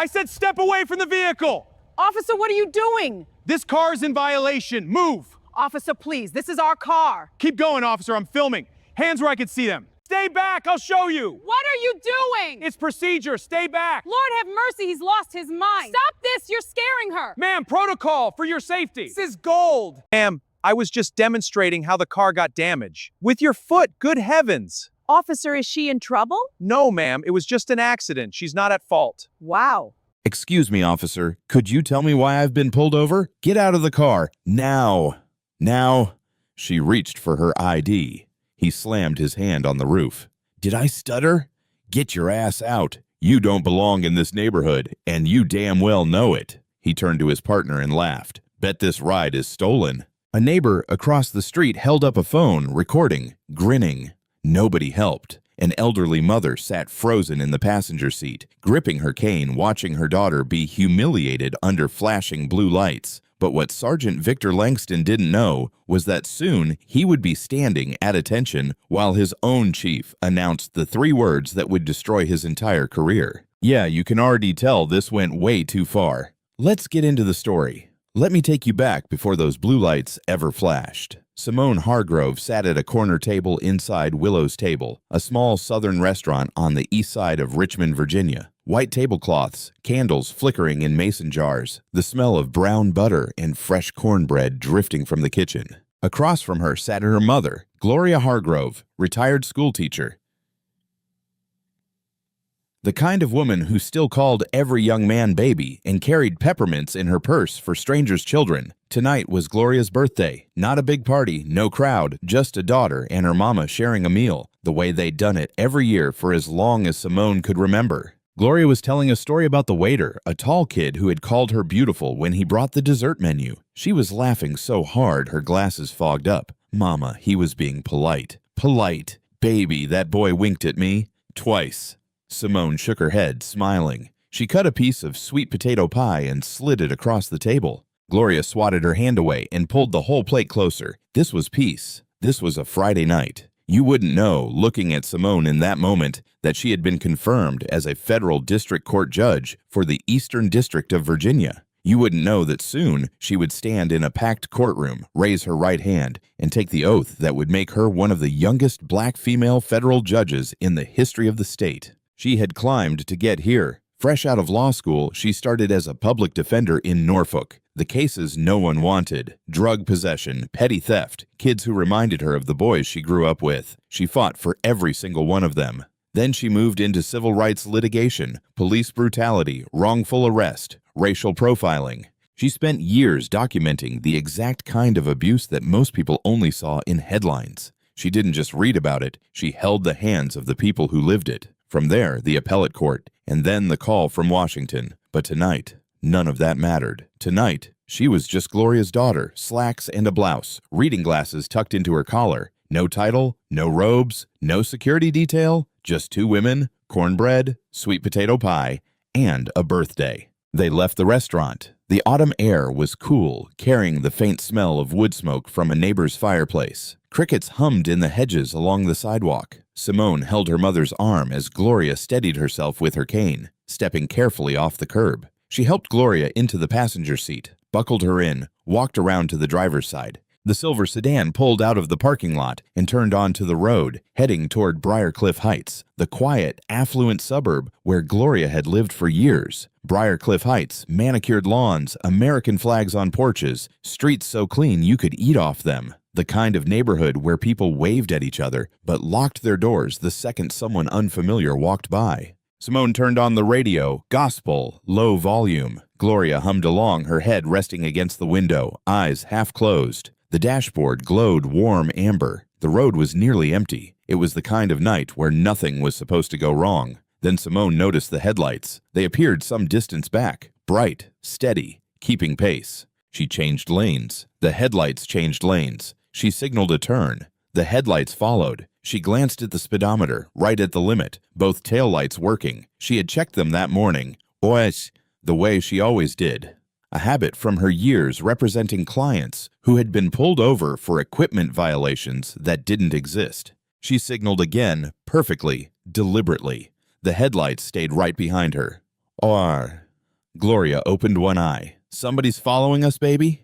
I said step away from the vehicle! Officer, what are you doing? This car's in violation. Move! Officer, please, this is our car. Keep going, officer. I'm filming. Hands where I can see them. Stay back. I'll show you. What are you doing? It's procedure. Stay back. Lord have mercy, he's lost his mind. Stop this, you're scaring her. Ma'am, protocol for your safety. This is gold. Ma'am, I was just demonstrating how the car got damaged. With your foot, good heavens. Officer, is she in trouble? No, ma'am. It was just an accident. She's not at fault. Wow. Excuse me, officer. Could you tell me why I've been pulled over? Get out of the car. Now. Now. She reached for her ID. He slammed his hand on the roof. Did I stutter? Get your ass out. You don't belong in this neighborhood, and you damn well know it. He turned to his partner and laughed. Bet this ride is stolen. A neighbor across the street held up a phone, recording, grinning. Nobody helped. An elderly mother sat frozen in the passenger seat, gripping her cane, watching her daughter be humiliated under flashing blue lights. But what Sergeant Victor Langston didn't know was that soon he would be standing at attention while his own chief announced the 3 words that would destroy his entire career. Yeah, you can already tell this went way too far. Let's get into the story. Let me take you back before those blue lights ever flashed. Simone Hargrove sat at a corner table inside Willow's Table, a small southern restaurant on the east side of Richmond, Virginia. White tablecloths, candles flickering in mason jars, the smell of brown butter and fresh cornbread drifting from the kitchen. Across from her sat her mother, Gloria Hargrove, retired schoolteacher. The kind of woman who still called every young man baby and carried peppermints in her purse for strangers' children. Tonight was Gloria's birthday. Not a big party, no crowd, just a daughter and her mama sharing a meal, the way they'd done it every year for as long as Simone could remember. Gloria was telling a story about the waiter, a tall kid who had called her beautiful when he brought the dessert menu. She was laughing so hard her glasses fogged up. Mama, he was being polite. Polite. Baby, that boy winked at me. Twice. Simone shook her head, smiling. She cut a piece of sweet potato pie and slid it across the table. Gloria swatted her hand away and pulled the whole plate closer. This was peace. This was a Friday night. You wouldn't know, looking at Simone in that moment, that she had been confirmed as a federal district court judge for the Eastern District of Virginia. You wouldn't know that soon she would stand in a packed courtroom, raise her right hand, and take the oath that would make her one of the youngest black female federal judges in the history of the state. She had climbed to get here. Fresh out of law school, she started as a public defender in Norfolk. The cases no one wanted: drug possession, petty theft, kids who reminded her of the boys she grew up with. She fought for every single one of them. Then she moved into civil rights litigation, police brutality, wrongful arrest, racial profiling. She spent years documenting the exact kind of abuse that most people only saw in headlines. She didn't just read about it, she held the hands of the people who lived it. From there, the appellate court, and then the call from Washington. But tonight, none of that mattered. Tonight, she was just Gloria's daughter, slacks and a blouse, reading glasses tucked into her collar. No title, no robes, no security detail, just 2 women, cornbread, sweet potato pie, and a birthday. They left the restaurant. The autumn air was cool, carrying the faint smell of wood smoke from a neighbor's fireplace. Crickets hummed in the hedges along the sidewalk. Simone held her mother's arm as Gloria steadied herself with her cane, stepping carefully off the curb. She helped Gloria into the passenger seat, buckled her in, walked around to the driver's side. The silver sedan pulled out of the parking lot and turned onto the road, heading toward Briarcliff Heights, the quiet, affluent suburb where Gloria had lived for years. Briarcliff Heights, manicured lawns, American flags on porches, streets so clean you could eat off them. The kind of neighborhood where people waved at each other but locked their doors the second someone unfamiliar walked by. Simone turned on the radio, gospel, low volume. Gloria hummed along, her head resting against the window, eyes half closed. The dashboard glowed warm amber. The road was nearly empty. It was the kind of night where nothing was supposed to go wrong. Then Simone noticed the headlights. They appeared some distance back, bright, steady, keeping pace. She changed lanes. The headlights changed lanes. She signaled a turn. The headlights followed. She glanced at the speedometer, right at the limit, both taillights working. She had checked them that morning. Oes, the way she always did. A habit from her years representing clients who had been pulled over for equipment violations that didn't exist. She signaled again, perfectly, deliberately. The headlights stayed right behind her. Or, Gloria opened one eye. Somebody's following us, baby?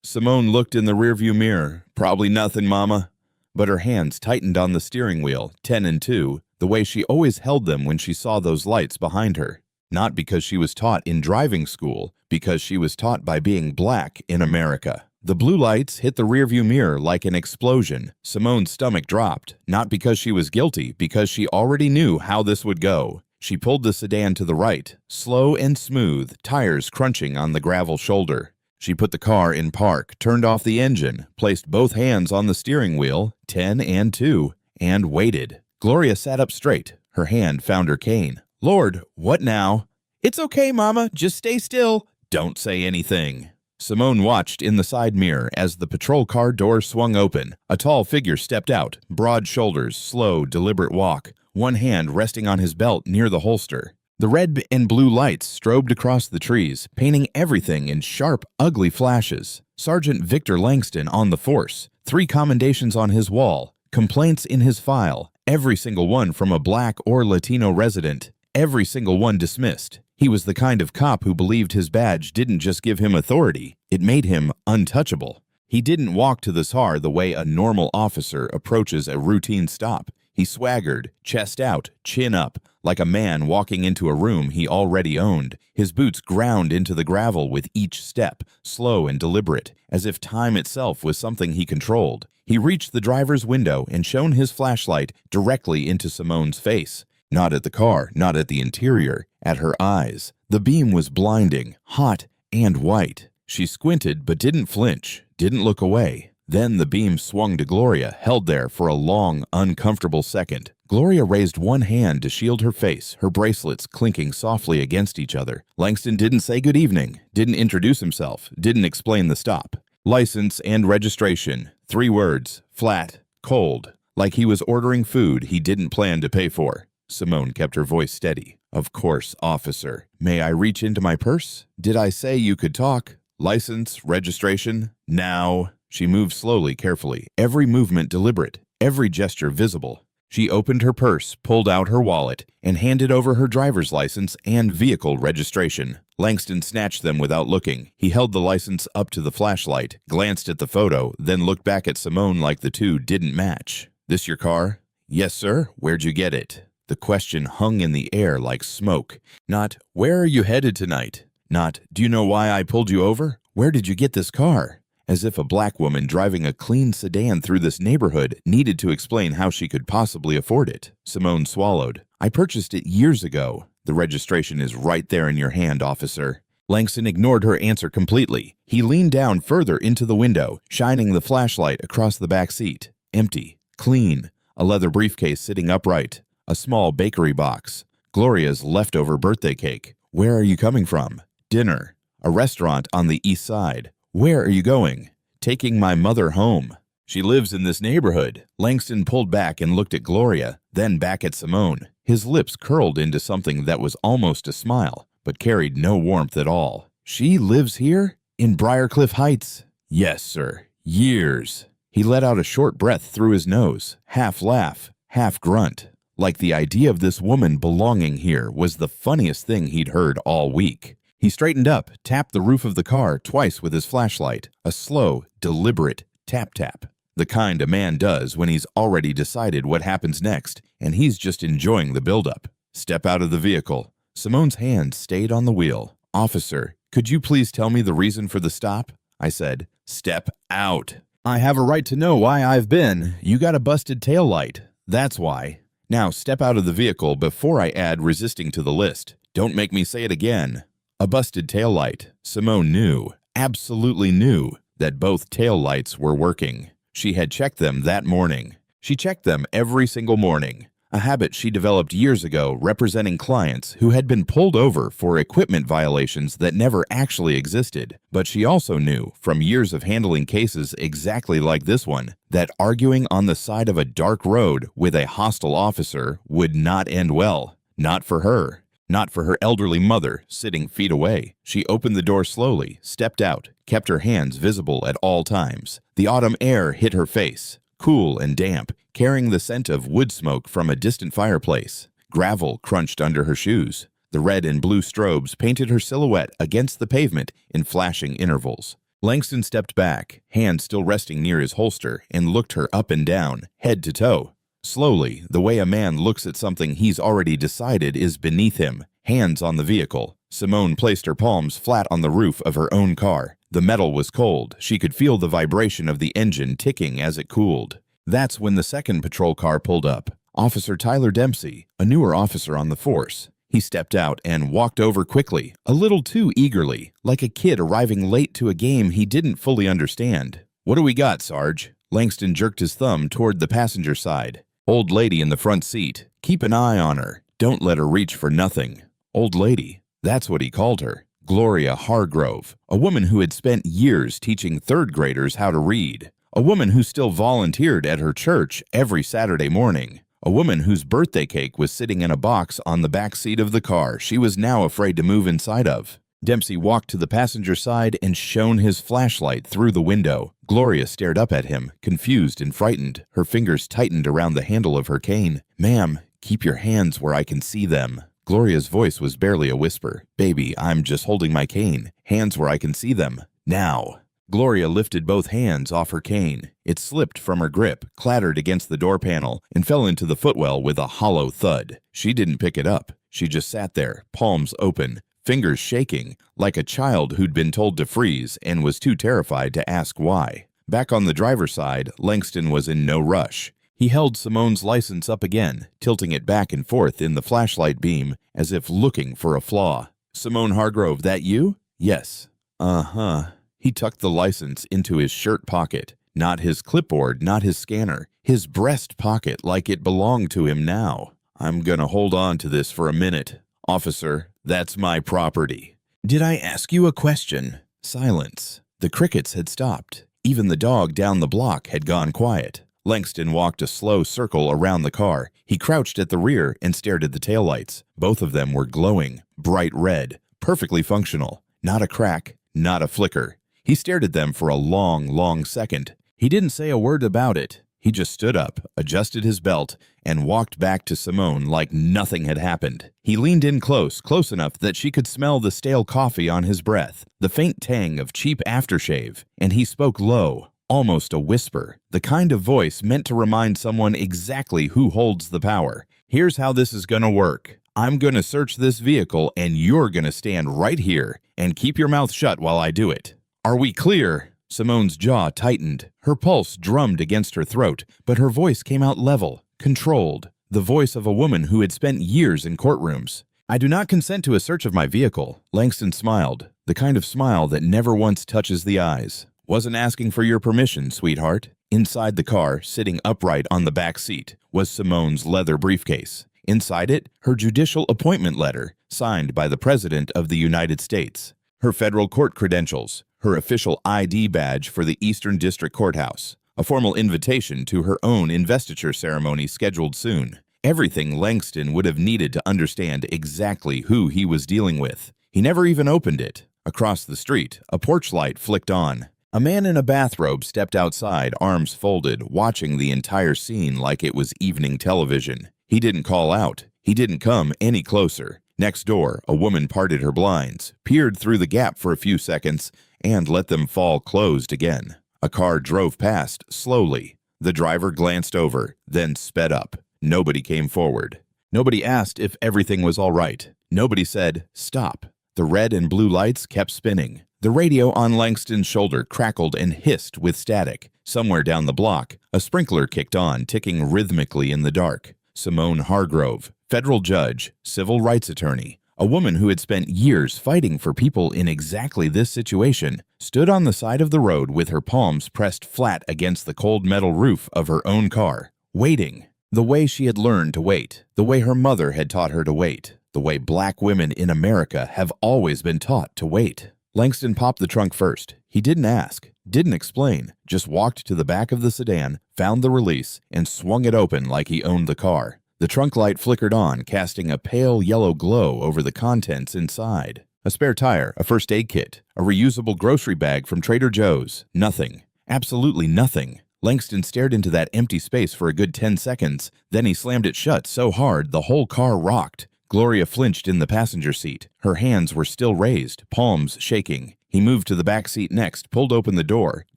Simone looked in the rearview mirror. Probably nothing, Mama. But her hands tightened on the steering wheel, 10 and 2, the way she always held them when she saw those lights behind her. Not because she was taught in driving school, because she was taught by being black in America. The blue lights hit the rearview mirror like an explosion. Simone's stomach dropped, not because she was guilty, because she already knew how this would go. She pulled the sedan to the right, slow and smooth, tires crunching on the gravel shoulder. She put the car in park, turned off the engine, placed both hands on the steering wheel, 10 and 2, and waited. Gloria sat up straight. Her hand found her cane. Lord, what now? It's okay, Mama. Just stay still. Don't say anything. Simone watched in the side mirror as the patrol car door swung open. A tall figure stepped out, broad shoulders, slow, deliberate walk, one hand resting on his belt near the holster. The red and blue lights strobed across the trees, painting everything in sharp, ugly flashes. Sergeant Victor Langston on the force, 3 commendations on his wall, complaints in his file, every single one from a black or Latino resident, every single one dismissed. He was the kind of cop who believed his badge didn't just give him authority, it made him untouchable. He didn't walk to the SAR the way a normal officer approaches a routine stop. He swaggered, chest out, chin up, like a man walking into a room he already owned. His boots ground into the gravel with each step, slow and deliberate, as if time itself was something he controlled. He reached the driver's window and shone his flashlight directly into Simone's face. Not at the car, not at the interior, at her eyes. The beam was blinding, hot and white. She squinted but didn't flinch, didn't look away. Then the beam swung to Gloria, held there for a long, uncomfortable second. Gloria raised one hand to shield her face, her bracelets clinking softly against each other. Langston didn't say good evening, didn't introduce himself, didn't explain the stop. License and registration, 3 words, flat, cold, like he was ordering food he didn't plan to pay for. Simone kept her voice steady. Of course, officer. May I reach into my purse? Did I say you could talk? License, registration, now. She moved slowly, carefully, every movement deliberate, every gesture visible. She opened her purse, pulled out her wallet, and handed over her driver's license and vehicle registration. Langston snatched them without looking. He held the license up to the flashlight, glanced at the photo, then looked back at Simone like the two didn't match. This your car? Yes, sir. Where'd you get it? The question hung in the air like smoke. Not, where are you headed tonight? Not, do you know why I pulled you over? Where did you get this car? As if a black woman driving a clean sedan through this neighborhood needed to explain how she could possibly afford it. Simone swallowed. I purchased it years ago. The registration is right there in your hand, officer. Langston ignored her answer completely. He leaned down further into the window, shining the flashlight across the back seat. Empty, clean, a leather briefcase sitting upright, a small bakery box, Gloria's leftover birthday cake. Where are you coming from? Dinner. A restaurant on the east side. Where are you going? Taking my mother home. She lives in this neighborhood. Langston pulled back and looked at Gloria, then back at Simone. His lips curled into something that was almost a smile, but carried no warmth at all. She lives here? In Briarcliff Heights? Yes, sir. Years. He let out a short breath through his nose, half laugh, half grunt, like the idea of this woman belonging here was the funniest thing he'd heard all week. He straightened up, tapped the roof of the car twice with his flashlight, a slow, deliberate tap-tap. The kind a man does when he's already decided what happens next, and he's just enjoying the buildup. Step out of the vehicle. Simone's hand stayed on the wheel. Officer, could you please tell me the reason for the stop? I said, step out. I have a right to know why I've been. You got a busted tail light. That's why. Now step out of the vehicle before I add resisting to the list. Don't make me say it again. A busted taillight. Simone knew, absolutely knew, that both taillights were working. She had checked them that morning. She checked them every single morning, a habit she developed years ago representing clients who had been pulled over for equipment violations that never actually existed. But she also knew, from years of handling cases exactly like this one, that arguing on the side of a dark road with a hostile officer would not end well. Not for her. Not for her elderly mother, sitting feet away. She opened the door slowly, stepped out, kept her hands visible at all times. The autumn air hit her face, cool and damp, carrying the scent of wood smoke from a distant fireplace. Gravel crunched under her shoes. The red and blue strobes painted her silhouette against the pavement in flashing intervals. Langston stepped back, hand still resting near his holster, and looked her up and down, head to toe. Slowly, the way a man looks at something he's already decided is beneath him, hands on the vehicle. Simone placed her palms flat on the roof of her own car. The metal was cold. She could feel the vibration of the engine ticking as it cooled. That's when the second patrol car pulled up. Officer Tyler Dempsey, a newer officer on the force. He stepped out and walked over quickly, a little too eagerly, like a kid arriving late to a game he didn't fully understand. "What do we got, Sarge?" Langston jerked his thumb toward the passenger side. "Old lady in the front seat. Keep an eye on her. Don't let her reach for nothing." Old lady. That's what he called her. Gloria Hargrove, a woman who had spent years teaching third graders how to read. A woman who still volunteered at her church every Saturday morning. A woman whose birthday cake was sitting in a box on the back seat of the car she was now afraid to move inside of. Dempsey walked to the passenger side and shone his flashlight through the window. Gloria stared up at him, confused and frightened. Her fingers tightened around the handle of her cane. "Ma'am, keep your hands where I can see them." Gloria's voice was barely a whisper. "Baby, I'm just holding my cane. Hands where I can see them. Now." Gloria lifted both hands off her cane. It slipped from her grip, clattered against the door panel, and fell into the footwell with a hollow thud. She didn't pick it up. She just sat there, palms open, fingers shaking, like a child who'd been told to freeze and was too terrified to ask why. Back on the driver's side, Langston was in no rush. He held Simone's license up again, tilting it back and forth in the flashlight beam, as if looking for a flaw. "Simone Hargrove, that you?" "Yes." "Uh-huh." He tucked the license into his shirt pocket. Not his clipboard, not his scanner. His breast pocket like it belonged to him now. "I'm gonna hold on to this for a minute. Officer, that's my property." "Did I ask you a question?" Silence. The crickets had stopped. Even the dog down the block had gone quiet. Langston walked a slow circle around the car. He crouched at the rear and stared at the taillights. Both of them were glowing, bright red, perfectly functional. Not a crack, not a flicker. He stared at them for a long, long second. He didn't say a word about it. He just stood up, adjusted his belt, and walked back to Simone like nothing had happened. He leaned in close enough that she could smell the stale coffee on his breath, the faint tang of cheap aftershave, and he spoke low, almost a whisper, the kind of voice meant to remind someone exactly who holds the power. "Here's how this is gonna work. I'm gonna search this vehicle, and you're gonna stand right here and keep your mouth shut while I do it. Are we clear?" Simone's jaw tightened. Her pulse drummed against her throat, but her voice came out level, controlled, the voice of a woman who had spent years in courtrooms. "I do not consent to a search of my vehicle." Langston smiled, the kind of smile that never once touches the eyes. "Wasn't asking for your permission, sweetheart." Inside the car, sitting upright on the back seat, was Simone's leather briefcase. Inside it, her judicial appointment letter, signed by the President of the United States. Her federal court credentials, her official ID badge for the Eastern District Courthouse, a formal invitation to her own investiture ceremony scheduled soon. Everything Langston would have needed to understand exactly who he was dealing with. He never even opened it. Across the street, a porch light flicked on. A man in a bathrobe stepped outside, arms folded, watching the entire scene like it was evening television. He didn't call out. He didn't come any closer. Next door, a woman parted her blinds, peered through the gap for a few seconds, and let them fall closed again. A car drove past, slowly. The driver glanced over, then sped up. Nobody came forward. Nobody asked if everything was all right. Nobody said, "Stop." The red and blue lights kept spinning. The radio on Langston's shoulder crackled and hissed with static. Somewhere down the block, a sprinkler kicked on, ticking rhythmically in the dark. Simone Hargrove, federal judge, civil rights attorney, a woman who had spent years fighting for people in exactly this situation, stood on the side of the road with her palms pressed flat against the cold metal roof of her own car, waiting. The way she had learned to wait, the way her mother had taught her to wait, the way black women in America have always been taught to wait. Langston popped the trunk first. He didn't ask, didn't explain, just walked to the back of the sedan, found the release, and swung it open like he owned the car. The trunk light flickered on, casting a pale yellow glow over the contents inside. A spare tire, a first aid kit, a reusable grocery bag from Trader Joe's. Nothing. Absolutely nothing. Langston stared into that empty space for a good 10 seconds. Then he slammed it shut so hard the whole car rocked, Gloria flinched in the passenger seat. Her hands were still raised, palms shaking. He moved to the back seat next, pulled open the door,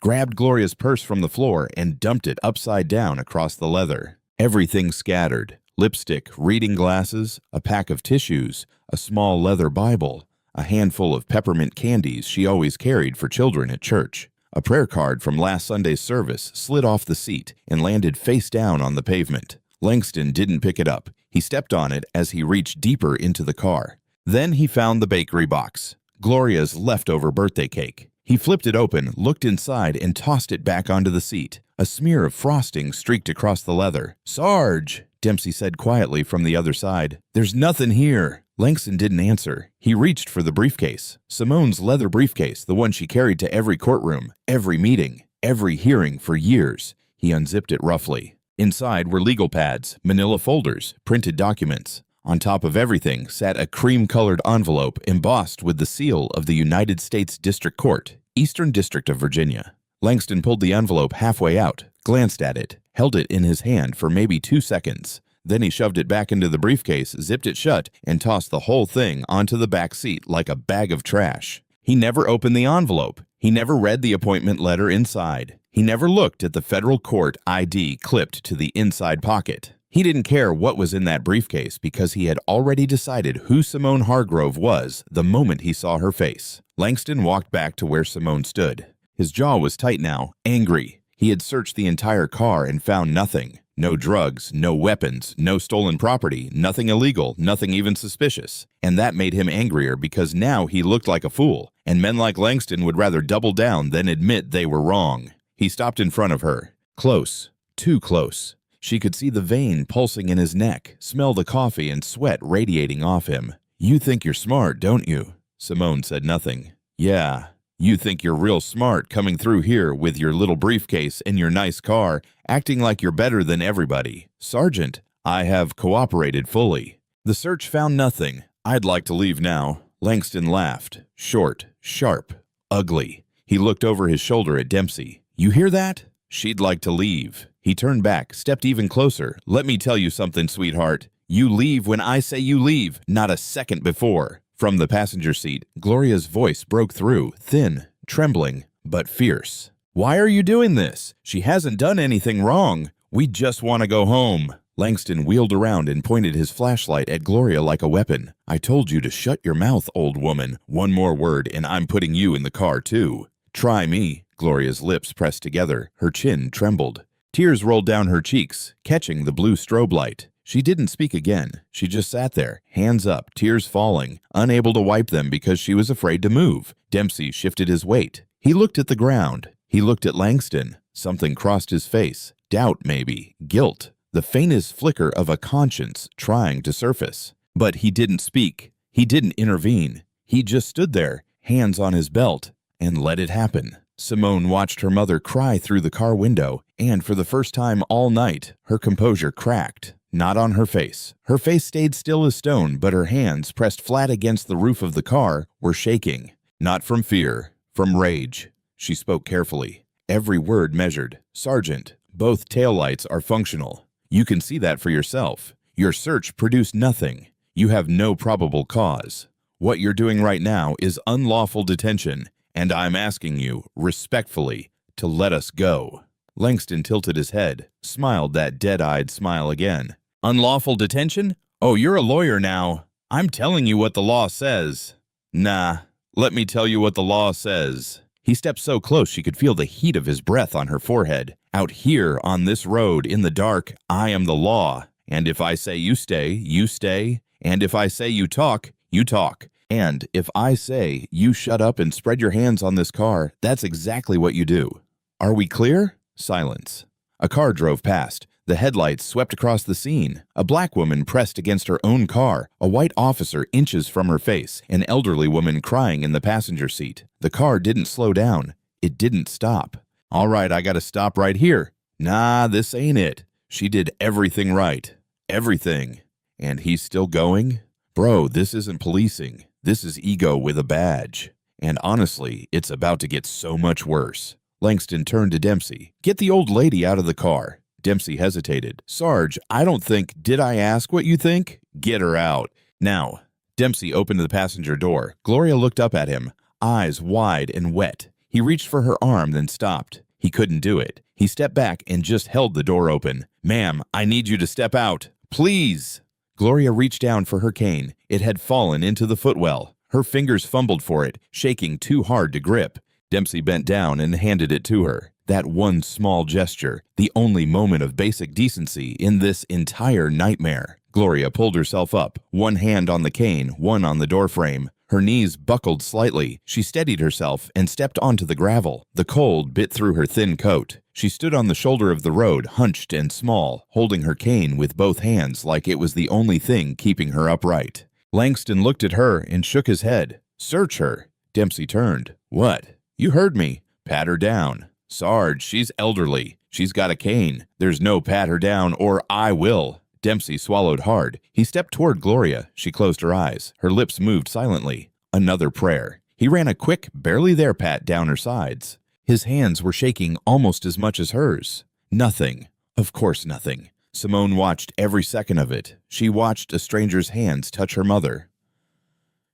grabbed Gloria's purse from the floor, and dumped it upside down across the leather. Everything scattered. Lipstick, reading glasses, a pack of tissues, a small leather Bible, a handful of peppermint candies she always carried for children at church. A prayer card from last Sunday's service slid off the seat and landed face down on the pavement. Langston didn't pick it up. He stepped on it as he reached deeper into the car. Then he found the bakery box, Gloria's leftover birthday cake. He flipped it open, looked inside, and tossed it back onto the seat. A smear of frosting streaked across the leather. "Sarge," Dempsey said quietly from the other side. "There's nothing here." Langston didn't answer. He reached for the briefcase. Simone's leather briefcase, the one she carried to every courtroom, every meeting, every hearing for years. He unzipped it roughly. Inside were legal pads, manila folders, printed documents. On top of everything sat a cream-colored envelope embossed with the seal of the United States District Court, Eastern District of Virginia. Langston pulled the envelope halfway out, glanced at it, held it in his hand for maybe 2 seconds. Then he shoved it back into the briefcase, zipped it shut, and tossed the whole thing onto the back seat like a bag of trash. He never opened the envelope. He never read the appointment letter inside. He never looked at the federal court ID clipped to the inside pocket. He didn't care what was in that briefcase because he had already decided who Simone Hargrove was the moment he saw her face. Langston walked back to where Simone stood. His jaw was tight now, angry. He had searched the entire car and found nothing. No drugs, no weapons, no stolen property, nothing illegal, nothing even suspicious. And that made him angrier because now he looked like a fool, and men like Langston would rather double down than admit they were wrong. He stopped in front of her. Close. Too close. She could see the vein pulsing in his neck, smell the coffee and sweat radiating off him. "You think you're smart, don't you?" Simone said nothing. "Yeah. You think you're real smart coming through here with your little briefcase and your nice car, acting like you're better than everybody. Sergeant, I have cooperated fully. The search found nothing. I'd like to leave now." Langston laughed. Short, sharp, ugly. He looked over his shoulder at Dempsey. "You hear that? She'd like to leave." He turned back, stepped even closer. "Let me tell you something, sweetheart. You leave when I say you leave, not a second before." From the passenger seat, Gloria's voice broke through, thin, trembling, but fierce. "Why are you doing this? She hasn't done anything wrong. We just want to go home." Langston wheeled around and pointed his flashlight at Gloria like a weapon. "I told you to shut your mouth, old woman. One more word and I'm putting you in the car too." "Try me." Gloria's lips pressed together. Her chin trembled. Tears rolled down her cheeks, catching the blue strobe light. She didn't speak again. She just sat there, hands up, tears falling, unable to wipe them because she was afraid to move. Dempsey shifted his weight. He looked at the ground. He looked at Langston. Something crossed his face. Doubt, maybe. Guilt. The faintest flicker of a conscience trying to surface. But he didn't speak. He didn't intervene. He just stood there, hands on his belt, and let it happen. Simone watched her mother cry through the car window, and for the first time all night, her composure cracked. Not on her face. Her face stayed still as stone, but her hands, pressed flat against the roof of the car, were shaking. Not from fear, from rage. She spoke carefully. Every word measured. "Sergeant, both taillights are functional. You can see that for yourself. Your search produced nothing. You have no probable cause. What you're doing right now is unlawful detention, and I'm asking you, respectfully, to let us go." Langston tilted his head, smiled that dead-eyed smile again. "Unlawful detention? Oh, you're a lawyer now. I'm telling you what the law says." "Nah, let me tell you what the law says." He stepped so close she could feel the heat of his breath on her forehead. "Out here on this road in the dark, I am the law. And if I say you stay, you stay. And if I say you talk, you talk. And if I say you shut up and spread your hands on this car, that's exactly what you do. Are we clear?" Silence. A car drove past. The headlights swept across the scene. A black woman pressed against her own car, a white officer inches from her face, an elderly woman crying in the passenger seat. The car didn't slow down. It didn't stop. "All right, I gotta stop right here." "Nah, this ain't it. She did everything right. Everything. And he's still going?" "Bro, this isn't policing. This is ego with a badge. And honestly, it's about to get so much worse." Langston turned to Dempsey. "Get the old lady out of the car." Dempsey hesitated. "Sarge, I don't think, did I ask what you think?" "Get her out." Now, Dempsey opened the passenger door. Gloria looked up at him, eyes wide and wet. He reached for her arm, then stopped. He couldn't do it. He stepped back and just held the door open. "Ma'am, I need you to step out. Please." Gloria reached down for her cane. It had fallen into the footwell. Her fingers fumbled for it, shaking too hard to grip. Dempsey bent down and handed it to her. That one small gesture, the only moment of basic decency in this entire nightmare. Gloria pulled herself up, one hand on the cane, one on the doorframe. Her knees buckled slightly. She steadied herself and stepped onto the gravel. The cold bit through her thin coat. She stood on the shoulder of the road, hunched and small, holding her cane with both hands like it was the only thing keeping her upright. Langston looked at her and shook his head. "Search her." Dempsey turned. "What?" "You heard me. Pat her down." "Sarge, she's elderly. She's got a cane. There's no pat her down or I will." Dempsey swallowed hard. He stepped toward Gloria. She closed her eyes. Her lips moved silently. Another prayer. He ran a quick, barely there pat down her sides. His hands were shaking almost as much as hers. Nothing. Of course nothing. Simone watched every second of it. She watched a stranger's hands touch her mother.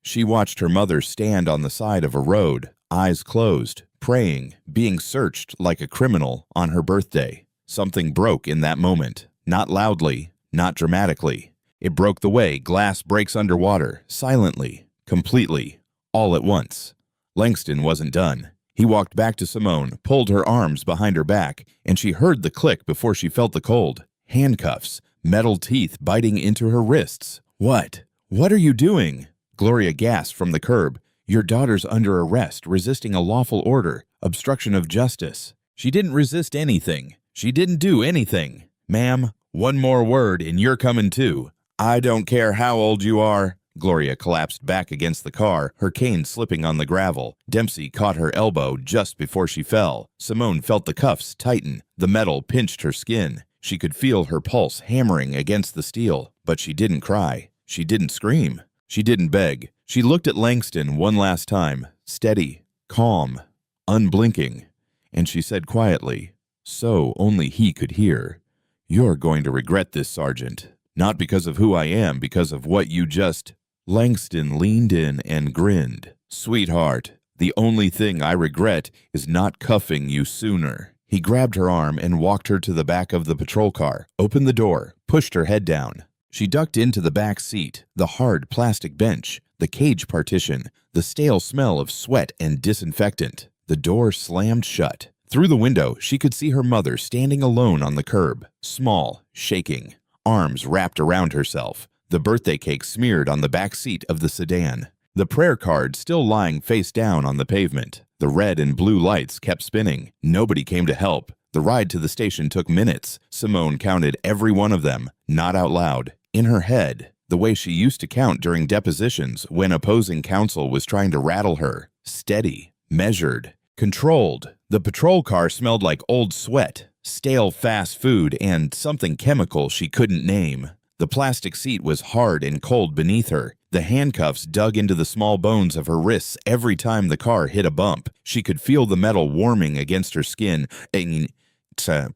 She watched her mother stand on the side of a road, eyes closed, praying, being searched like a criminal on her birthday. Something broke in that moment. Not loudly, not dramatically. It broke the way glass breaks underwater, silently, completely, all at once. Langston wasn't done. He walked back to Simone, pulled her arms behind her back, and she heard the click before she felt the cold. Handcuffs, metal teeth biting into her wrists. What? What are you doing? Gloria gasped from the curb. Your daughter's under arrest, resisting a lawful order, obstruction of justice. She didn't resist anything. She didn't do anything. Ma'am, one more word and you're coming too. I don't care how old you are. Gloria collapsed back against the car, her cane slipping on the gravel. Dempsey caught her elbow just before she fell. Simone felt the cuffs tighten. The metal pinched her skin. She could feel her pulse hammering against the steel, but she didn't cry. She didn't scream. She didn't beg. She looked at Langston one last time, steady, calm, unblinking, and she said quietly, so only he could hear, "You're going to regret this, Sergeant. Not because of who I am, because of what you just—" Langston leaned in and grinned. "Sweetheart, the only thing I regret is not cuffing you sooner." He grabbed her arm and walked her to the back of the patrol car, opened the door, pushed her head down. She ducked into the back seat, the hard plastic bench, the cage partition, the stale smell of sweat and disinfectant. The door slammed shut. Through the window, she could see her mother standing alone on the curb, small, shaking, arms wrapped around herself, the birthday cake smeared on the back seat of the sedan, the prayer card still lying face down on the pavement. The red and blue lights kept spinning. Nobody came to help. The ride to the station took minutes. Simone counted every one of them, not out loud, in her head, the way she used to count during depositions when opposing counsel was trying to rattle her. Steady, measured, controlled. The patrol car smelled like old sweat, stale fast food, and something chemical she couldn't name. The plastic seat was hard and cold beneath her. The handcuffs dug into the small bones of her wrists every time the car hit a bump. She could feel the metal warming against her skin,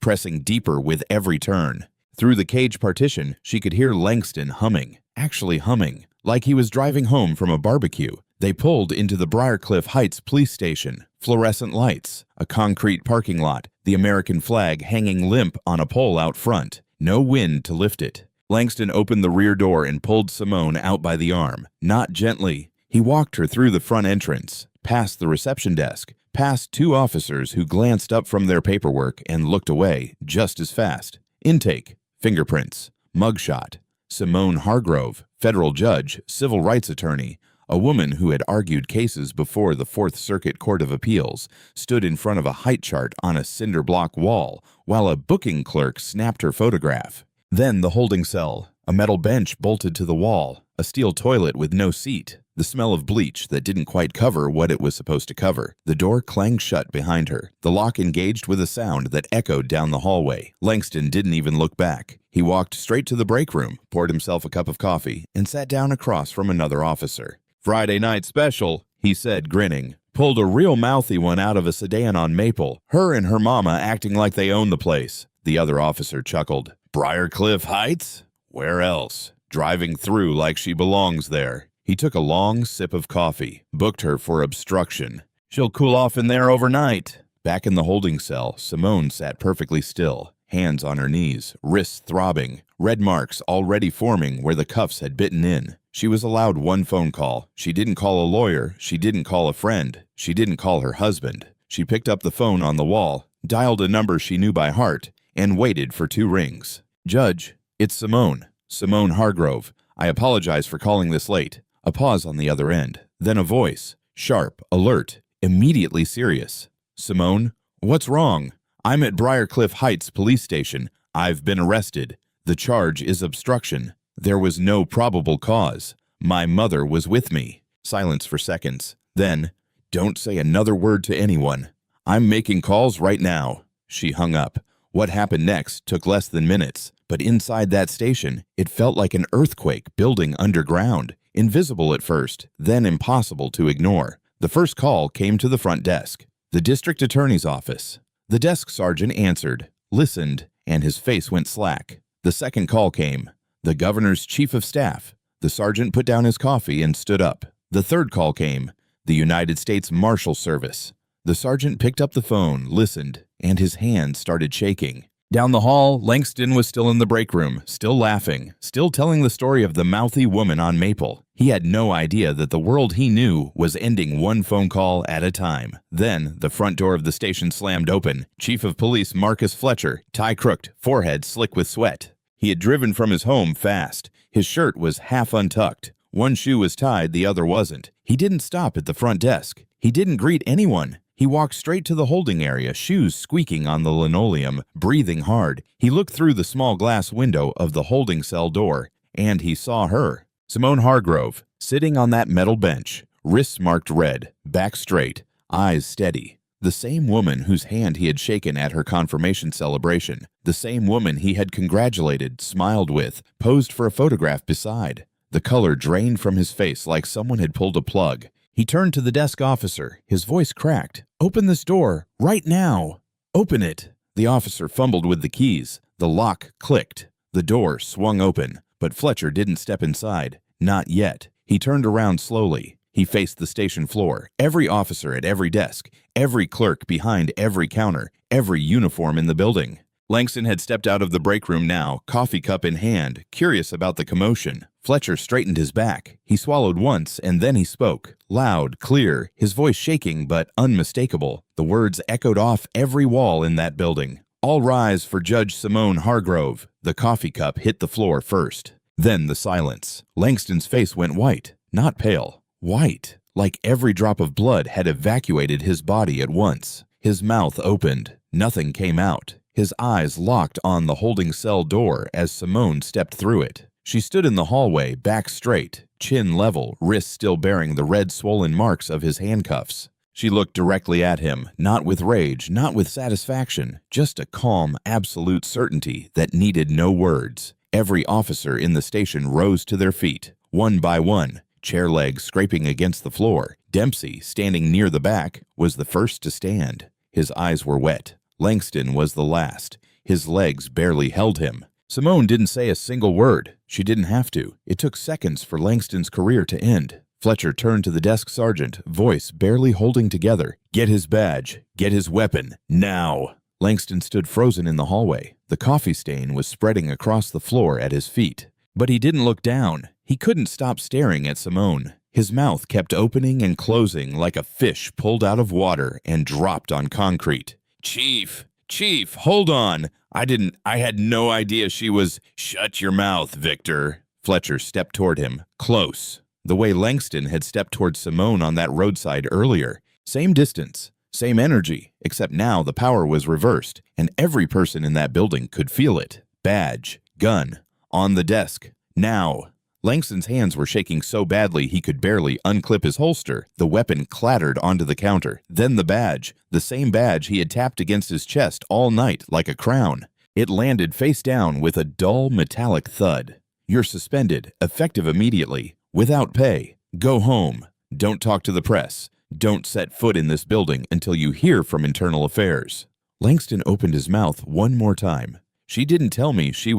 pressing deeper with every turn. Through the cage partition, she could hear Langston humming, actually humming, like he was driving home from a barbecue. They pulled into the Briarcliff Heights police station. Fluorescent lights, a concrete parking lot, the American flag hanging limp on a pole out front. No wind to lift it. Langston opened the rear door and pulled Simone out by the arm. Not gently. He walked her through the front entrance, past the reception desk, past two officers who glanced up from their paperwork and looked away just as fast. Intake, fingerprints, mugshot. Simone Hargrove, federal judge, civil rights attorney, a woman who had argued cases before the Fourth Circuit Court of Appeals, stood in front of a height chart on a cinder block wall while a booking clerk snapped her photograph. Then the holding cell, a metal bench bolted to the wall, a steel toilet with no seat, the smell of bleach that didn't quite cover what it was supposed to cover. The door clanged shut behind her. The lock engaged with a sound that echoed down the hallway. Langston didn't even look back. He walked straight to the break room, poured himself a cup of coffee, and sat down across from another officer. "Friday night special," he said, grinning. "Pulled a real mouthy one out of a sedan on Maple. Her and her mama acting like they own the place." The other officer chuckled. "Briarcliff Heights? Where else?" driving through like she belongs there. He took a long sip of coffee, booked her for obstruction. She'll cool off in there overnight. Back in the holding cell, Simone sat perfectly still, hands on her knees, wrists throbbing, red marks already forming where the cuffs had bitten in. She was allowed one phone call. She didn't call a lawyer. She didn't call a friend. She didn't call her husband. She picked up the phone on the wall, dialed a number she knew by heart, and waited for 2 rings. Judge, it's Simone. Simone Hargrove. I apologize for calling this late. A pause on the other end. Then a voice, sharp, alert, immediately serious. Simone, what's wrong? I'm at Briarcliff Heights Police Station. I've been arrested. The charge is obstruction. There was no probable cause. My mother was with me. Silence for seconds. Then, don't say another word to anyone. I'm making calls right now. She hung up. What happened next took less than minutes, but inside that station, it felt like an earthquake building underground. Invisible at first, then impossible to ignore. The first call came to the front desk. The district attorney's office. The desk sergeant answered, listened, and his face went slack. The second call came. The governor's chief of staff. The sergeant put down his coffee and stood up. The third call came. The United States Marshal Service. The sergeant picked up the phone, listened, and his hand started shaking. Down the hall, Langston was still in the break room, still laughing, still telling the story of the mouthy woman on Maple. He had no idea that the world he knew was ending one phone call at a time. Then, the front door of the station slammed open. Chief of Police Marcus Fletcher, tie crooked, forehead slick with sweat. He had driven from his home fast. His shirt was half untucked. One shoe was tied, the other wasn't. He didn't stop at the front desk. He didn't greet anyone. He walked straight to the holding area, shoes squeaking on the linoleum, breathing hard. He looked through the small glass window of the holding cell door, and he saw her, Simone Hargrove, sitting on that metal bench, wrists marked red, back straight, eyes steady. The same woman whose hand he had shaken at her confirmation celebration, the same woman he had congratulated, smiled with, posed for a photograph beside. The color drained from his face like someone had pulled a plug. He turned to the desk officer. His voice cracked. Open this door, right now. Open it. The officer fumbled with the keys. The lock clicked. The door swung open, but Fletcher didn't step inside. Not yet. He turned around slowly. He faced the station floor. Every officer at every desk, every clerk behind every counter, every uniform in the building. Langston had stepped out of the break room now, coffee cup in hand, curious about the commotion. Fletcher straightened his back. He swallowed once, and then he spoke. Loud, clear, his voice shaking but unmistakable. The words echoed off every wall in that building. All rise for Judge Simone Hargrove. The coffee cup hit the floor first. Then the silence. Langston's face went white. Not pale. White. Like every drop of blood had evacuated his body at once. His mouth opened. Nothing came out. His eyes locked on the holding cell door as Simone stepped through it. She stood in the hallway, back straight, chin level, wrists still bearing the red swollen marks of his handcuffs. She looked directly at him, not with rage, not with satisfaction, just a calm, absolute certainty that needed no words. Every officer in the station rose to their feet, one by one, chair legs scraping against the floor. Dempsey, standing near the back, was the first to stand. His eyes were wet. Langston was the last. His legs barely held him. Simone didn't say a single word. She didn't have to. It took seconds for Langston's career to end. Fletcher turned to the desk sergeant, voice barely holding together. Get his badge. Get his weapon. Now. Langston stood frozen in the hallway. The coffee stain was spreading across the floor at his feet. But he didn't look down. He couldn't stop staring at Simone. His mouth kept opening and closing like a fish pulled out of water and dropped on concrete. Chief, hold on. I had no idea she was. Shut your mouth, Victor. Fletcher stepped toward him, close. The way Langston had stepped toward Simone on that roadside earlier. Same distance, same energy, except now the power was reversed, and every person in that building could feel it. Badge, gun, on the desk, now. Langston's hands were shaking so badly he could barely unclip his holster. The weapon clattered onto the counter. Then the badge, the same badge he had tapped against his chest all night like a crown. It landed face down with a dull metallic thud. You're suspended, effective immediately, without pay. Go home. Don't talk to the press. Don't set foot in this building until you hear from Internal Affairs. Langston opened his mouth one more time. She didn't tell me she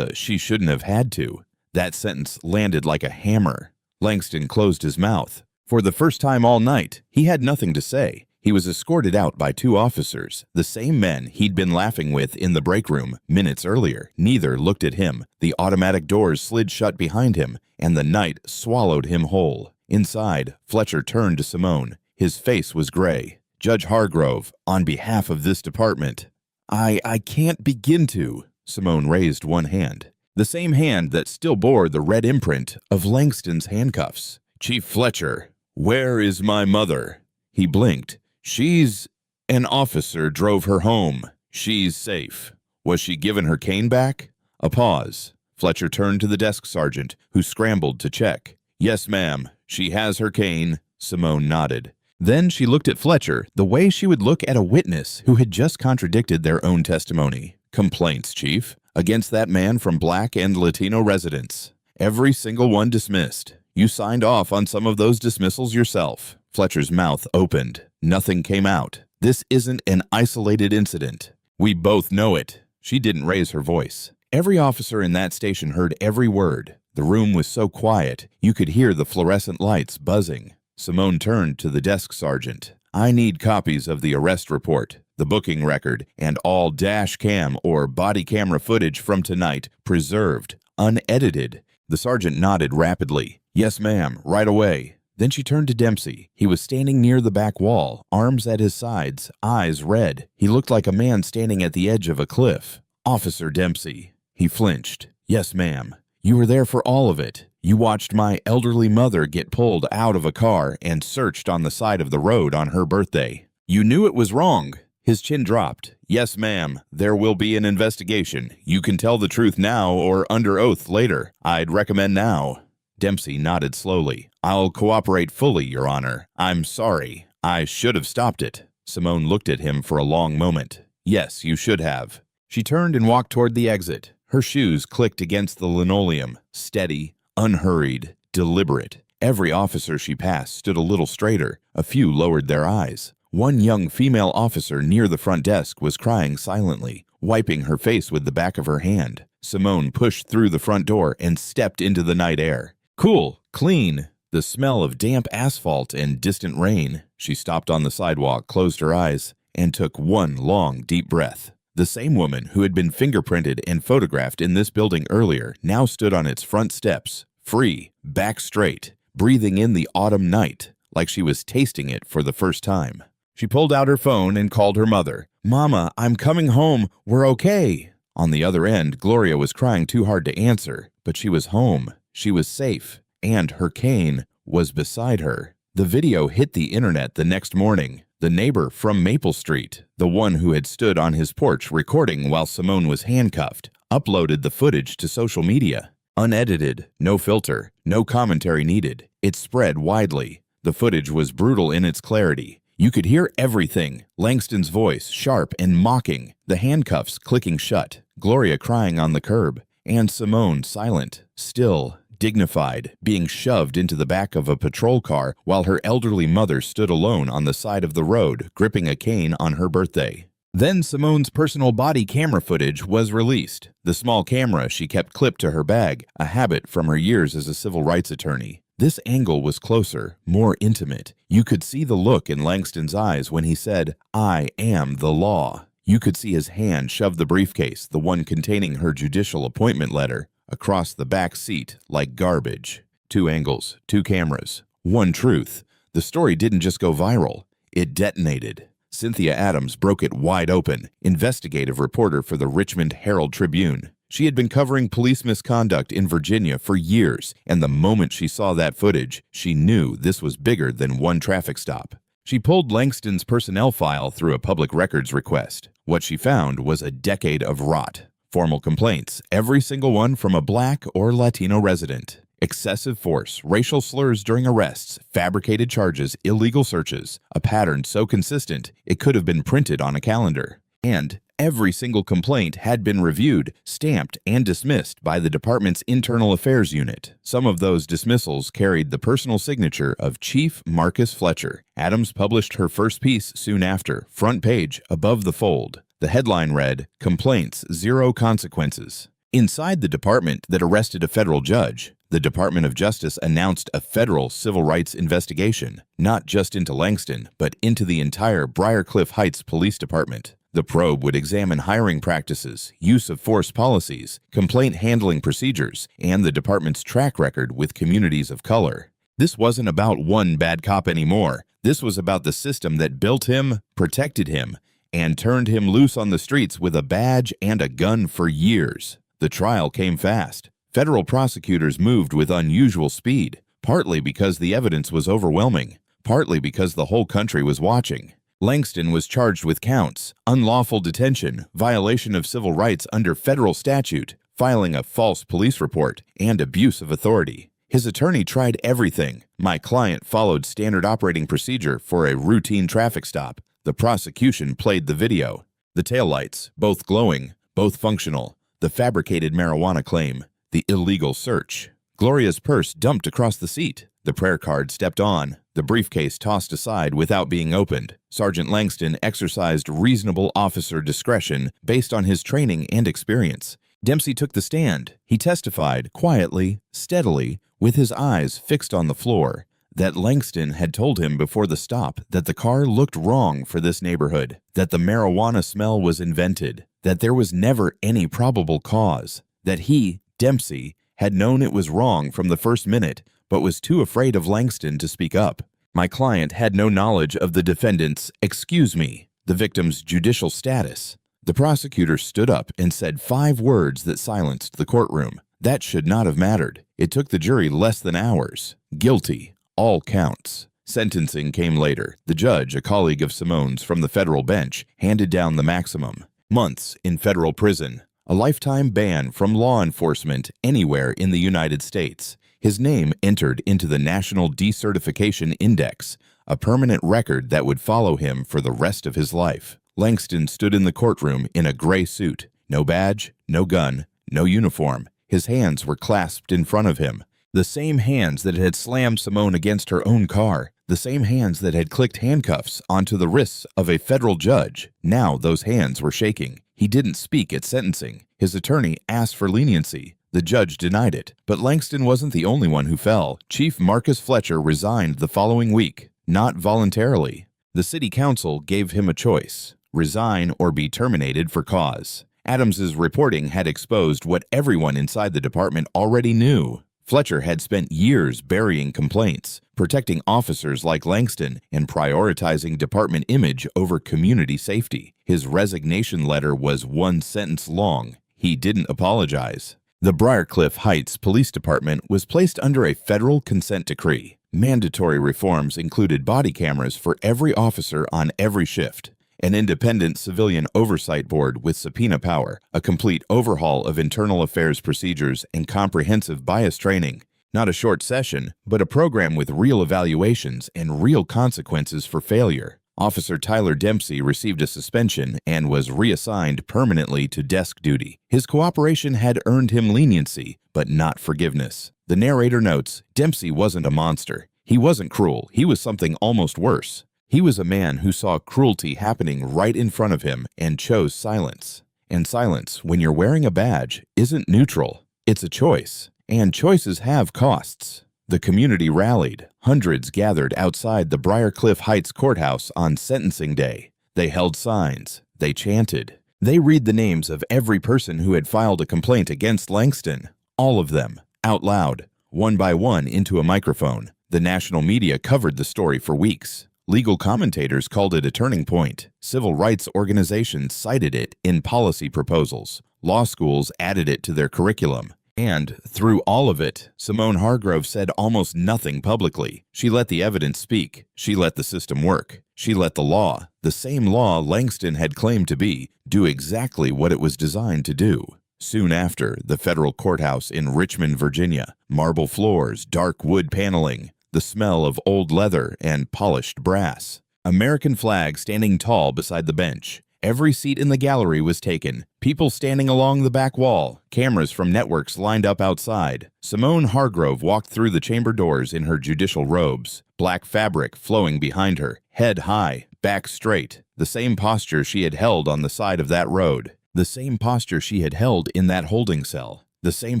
shouldn't have had to. That sentence landed like a hammer. Langston closed his mouth. For the first time all night, he had nothing to say. He was escorted out by 2 officers, the same men he'd been laughing with in the break room minutes earlier. Neither looked at him. The automatic doors slid shut behind him, and the night swallowed him whole. Inside, Fletcher turned to Simone. His face was gray. "Judge Hargrove, on behalf of this department." I can't begin to." Simone raised one hand, the same hand that still bore the red imprint of Langston's handcuffs. "Chief Fletcher, where is my mother?" He blinked. "She's..." "An officer drove her home. She's safe." "Was she given her cane back?" A pause. Fletcher turned to the desk sergeant, who scrambled to check. "Yes, ma'am. She has her cane." Simone nodded. Then she looked at Fletcher the way she would look at a witness who had just contradicted their own testimony. "Complaints, Chief, against that man from Black and Latino residents. Every single one dismissed. You signed off on some of those dismissals yourself." Fletcher's mouth opened. Nothing came out. "This isn't an isolated incident. We both know it." She didn't raise her voice. Every officer in that station heard every word. The room was so quiet, you could hear the fluorescent lights buzzing. Simone turned to the desk sergeant. "I need copies of the arrest report, the booking record, and all dash cam or body camera footage from tonight preserved, unedited." The sergeant nodded rapidly. "Yes, ma'am, right away." Then she turned to Dempsey. He was standing near the back wall, arms at his sides, eyes red. He looked like a man standing at the edge of a cliff. "Officer Dempsey." He flinched. "Yes, ma'am. You were there for all of it. You watched my elderly mother get pulled out of a car and searched on the side of the road on her birthday. You knew it was wrong." His chin dropped. "Yes, ma'am. There will be an investigation. You can tell the truth now or under oath later. I'd recommend now." Dempsey nodded slowly. "I'll cooperate fully, Your Honor. I'm sorry. I should have stopped it." Simone looked at him for a long moment. "Yes, you should have." She turned and walked toward the exit. Her shoes clicked against the linoleum, steady, unhurried, deliberate. Every officer she passed stood a little straighter. A few lowered their eyes. One young female officer near the front desk was crying silently, wiping her face with the back of her hand. Simone pushed through the front door and stepped into the night air. Cool, clean, the smell of damp asphalt and distant rain. She stopped on the sidewalk, closed her eyes, and took one long, deep breath. The same woman who had been fingerprinted and photographed in this building earlier now stood on its front steps, free, back straight, breathing in the autumn night, like she was tasting it for the first time. She pulled out her phone and called her mother. "Mama, I'm coming home. We're okay." On the other end, Gloria was crying too hard to answer, but she was home. She was safe, and her cane was beside her. The video hit the internet the next morning. The neighbor from Maple Street, the one who had stood on his porch recording while Simone was handcuffed, uploaded the footage to social media. Unedited, no filter, no commentary needed. It spread widely. The footage was brutal in its clarity. You could hear everything. Langston's voice, sharp and mocking, the handcuffs clicking shut, Gloria crying on the curb, and Simone silent, still, dignified, being shoved into the back of a patrol car while her elderly mother stood alone on the side of the road, gripping a cane on her birthday. Then Simone's personal body camera footage was released. The small camera she kept clipped to her bag, a habit from her years as a civil rights attorney. This angle was closer, more intimate. You could see the look in Langston's eyes when he said, "I am the law." You could see his hand shove the briefcase, the one containing her judicial appointment letter, across the back seat like garbage. 2 angles, 2 cameras, 1 truth. The story didn't just go viral, it detonated. Cynthia Adams broke it wide open, investigative reporter for the Richmond Herald Tribune. She had been covering police misconduct in Virginia for years, and the moment she saw that footage, she knew this was bigger than one traffic stop. She pulled Langston's personnel file through a public records request. What she found was a decade of rot. Formal complaints, every single one from a Black or Latino resident. Excessive force, racial slurs during arrests, fabricated charges, illegal searches, a pattern so consistent it could have been printed on a calendar. And every single complaint had been reviewed, stamped, and dismissed by the department's internal affairs unit. Some of those dismissals carried the personal signature of Chief Marcus Fletcher. Adams published her first piece soon after, front page, above the fold. The headline read, "Complaints, Zero Consequences." Inside the department that arrested a federal judge, the Department of Justice announced a federal civil rights investigation, not just into Langston, but into the entire Briarcliff Heights Police Department. The probe would examine hiring practices, use of force policies, complaint handling procedures, and the department's track record with communities of color. This wasn't about one bad cop anymore. This was about the system that built him, protected him, and turned him loose on the streets with a badge and a gun for years. The trial came fast. Federal prosecutors moved with unusual speed, partly because the evidence was overwhelming, partly because the whole country was watching. Langston was charged with counts: unlawful detention, violation of civil rights under federal statute, filing a false police report, and abuse of authority. His attorney tried everything. My client followed standard operating procedure for a routine traffic stop. The prosecution played the video. The taillights, both glowing, both functional. The fabricated marijuana claim. The illegal search. Gloria's purse dumped across the seat. The prayer card stepped on. The briefcase tossed aside without being opened. Sergeant Langston exercised reasonable officer discretion based on his training and experience. Dempsey took the stand. He testified quietly, steadily, with his eyes fixed on the floor, that Langston had told him before the stop that the car looked wrong for this neighborhood, that the marijuana smell was invented, that there was never any probable cause, that he, Dempsey, had known it was wrong from the first minute, but was too afraid of Langston to speak up. My client had no knowledge of the defendant's, the victim's judicial status. The prosecutor stood up and said 5 words that silenced the courtroom. That should not have mattered. It took the jury less than hours. Guilty. All counts. Sentencing came later. The judge, a colleague of Simone's from the federal bench, handed down the maximum. Months in federal prison. A lifetime ban from law enforcement anywhere in the United States. His name entered into the National Decertification Index, a permanent record that would follow him for the rest of his life. Langston stood in the courtroom in a gray suit. No badge, no gun, no uniform. His hands were clasped in front of him. The same hands that had slammed Simone against her own car. The same hands that had clicked handcuffs onto the wrists of a federal judge. Now those hands were shaking. He didn't speak at sentencing. His attorney asked for leniency. The judge denied it. But Langston wasn't the only one who fell. Chief Marcus Fletcher resigned the following week. Not voluntarily. The city council gave him a choice: resign or be terminated for cause. Adams's reporting had exposed what everyone inside the department already knew. Fletcher had spent years burying complaints, protecting officers like Langston, and prioritizing department image over community safety. His resignation letter was 1 sentence long. He didn't apologize. The Briarcliff Heights Police Department was placed under a federal consent decree. Mandatory reforms included body cameras for every officer on every shift, an independent civilian oversight board with subpoena power, a complete overhaul of internal affairs procedures, and comprehensive bias training. Not a short session, but a program with real evaluations and real consequences for failure. Officer Tyler Dempsey received a suspension and was reassigned permanently to desk duty. His cooperation had earned him leniency, but not forgiveness. The narrator notes, Dempsey wasn't a monster. He wasn't cruel. He was something almost worse. He was a man who saw cruelty happening right in front of him and chose silence. And silence, when you're wearing a badge, isn't neutral. It's a choice. And choices have costs. The community rallied. Hundreds gathered outside the Briarcliff Heights courthouse on sentencing day. They held signs. They chanted. They read the names of every person who had filed a complaint against Langston. All of them, out loud, one by one into a microphone. The national media covered the story for weeks. Legal commentators called it a turning point. Civil rights organizations cited it in policy proposals. Law schools added it to their curriculum. And, through all of it, Simone Hargrove said almost nothing publicly. She let the evidence speak. She let the system work. She let the law, the same law Langston had claimed to be, do exactly what it was designed to do. Soon after, the federal courthouse in Richmond, Virginia. Marble floors, dark wood paneling, the smell of old leather and polished brass. American flag standing tall beside the bench. Every seat in the gallery was taken. People standing along the back wall. Cameras from networks lined up outside. Simone Hargrove walked through the chamber doors in her judicial robes. Black fabric flowing behind her. Head high, back straight. The same posture she had held on the side of that road. The same posture she had held in that holding cell. The same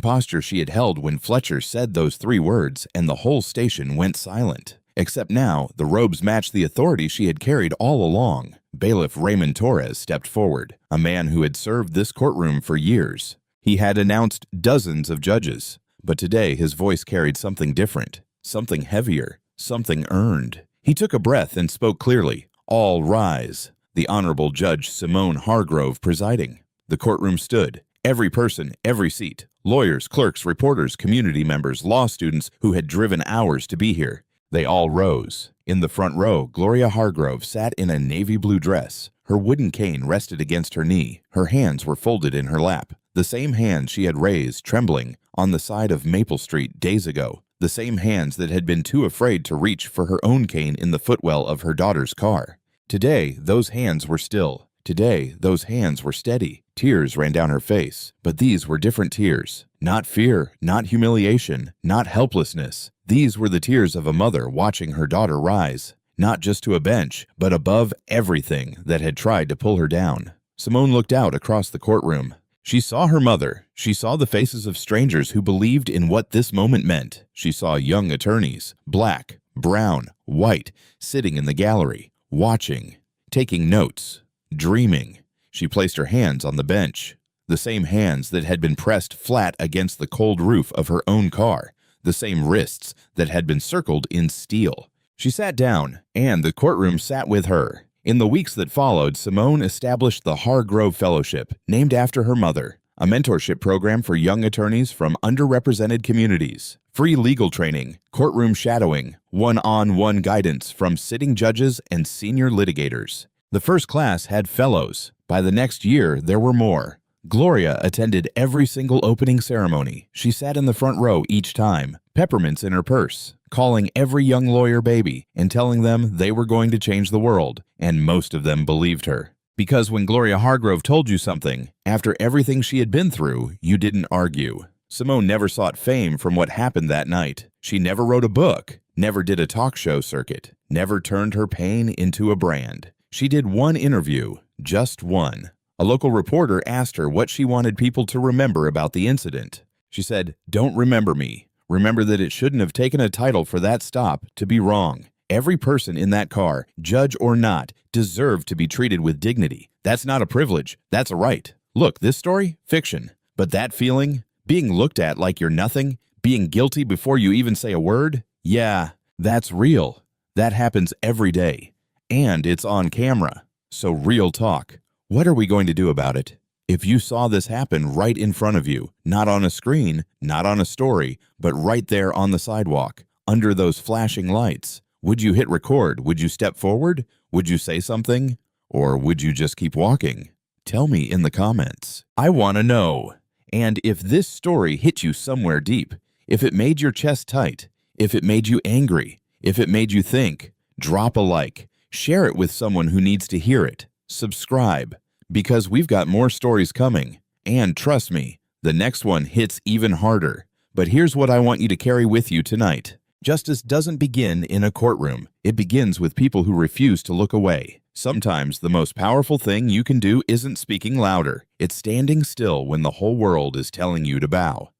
posture she had held when Fletcher said those 3 words and the whole station went silent. Except now, the robes matched the authority she had carried all along. Bailiff Raymond Torres stepped forward, a man who had served this courtroom for years. He had announced dozens of judges, but today his voice carried something different, something heavier, something earned. He took a breath and spoke clearly. All rise. The Honorable Judge Simone Hargrove presiding. The courtroom stood. Every person, every seat. Lawyers, clerks, reporters, community members, law students who had driven hours to be here. They all rose. In the front row, Gloria Hargrove sat in a navy blue dress. Her wooden cane rested against her knee. Her hands were folded in her lap. The same hands she had raised, trembling, on the side of Maple Street days ago. The same hands that had been too afraid to reach for her own cane in the footwell of her daughter's car. Today, those hands were still. Today, those hands were steady. Tears ran down her face, but these were different tears. Not fear, not humiliation, not helplessness. These were the tears of a mother watching her daughter rise, not just to a bench, but above everything that had tried to pull her down. Simone looked out across the courtroom. She saw her mother. She saw the faces of strangers who believed in what this moment meant. She saw young attorneys, black, brown, white, sitting in the gallery, watching, taking notes, dreaming. She placed her hands on the bench, the same hands that had been pressed flat against the cold roof of her own car, the same wrists that had been circled in steel. She sat down, and the courtroom sat with her. In the weeks that followed, Simone established the Hargrove Fellowship, named after her mother, a mentorship program for young attorneys from underrepresented communities, free legal training, courtroom shadowing, one-on-one guidance from sitting judges and senior litigators. The first class had fellows. By the next year, there were more. Gloria attended every single opening ceremony. She sat in the front row each time, peppermints in her purse, calling every young lawyer baby and telling them they were going to change the world, and most of them believed her. Because when Gloria Hargrove told you something, after everything she had been through, you didn't argue. Simone never sought fame from what happened that night. She never wrote a book, never did a talk show circuit, never turned her pain into a brand. She did one interview, just one. A local reporter asked her what she wanted people to remember about the incident. She said, "Don't remember me. Remember that it shouldn't have taken a title for that stop to be wrong. Every person in that car, judge or not, deserved to be treated with dignity. That's not a privilege. That's a right. Look, this story, fiction. But that feeling, being looked at like you're nothing, being guilty before you even say a word, yeah, that's real. That happens every day. And it's on camera. So real talk. What are we going to do about it? If you saw this happen right in front of you, not on a screen, not on a story, but right there on the sidewalk, under those flashing lights, would you hit record? Would you step forward? Would you say something? Or would you just keep walking? Tell me in the comments. I want to know. And if this story hit you somewhere deep, if it made your chest tight, if it made you angry, if it made you think, drop a like, share it with someone who needs to hear it. Subscribe, because we've got more stories coming. And trust me, the next one hits even harder. But here's what I want you to carry with you tonight. Justice doesn't begin in a courtroom. It begins with people who refuse to look away. Sometimes the most powerful thing you can do isn't speaking louder. It's standing still when the whole world is telling you to bow.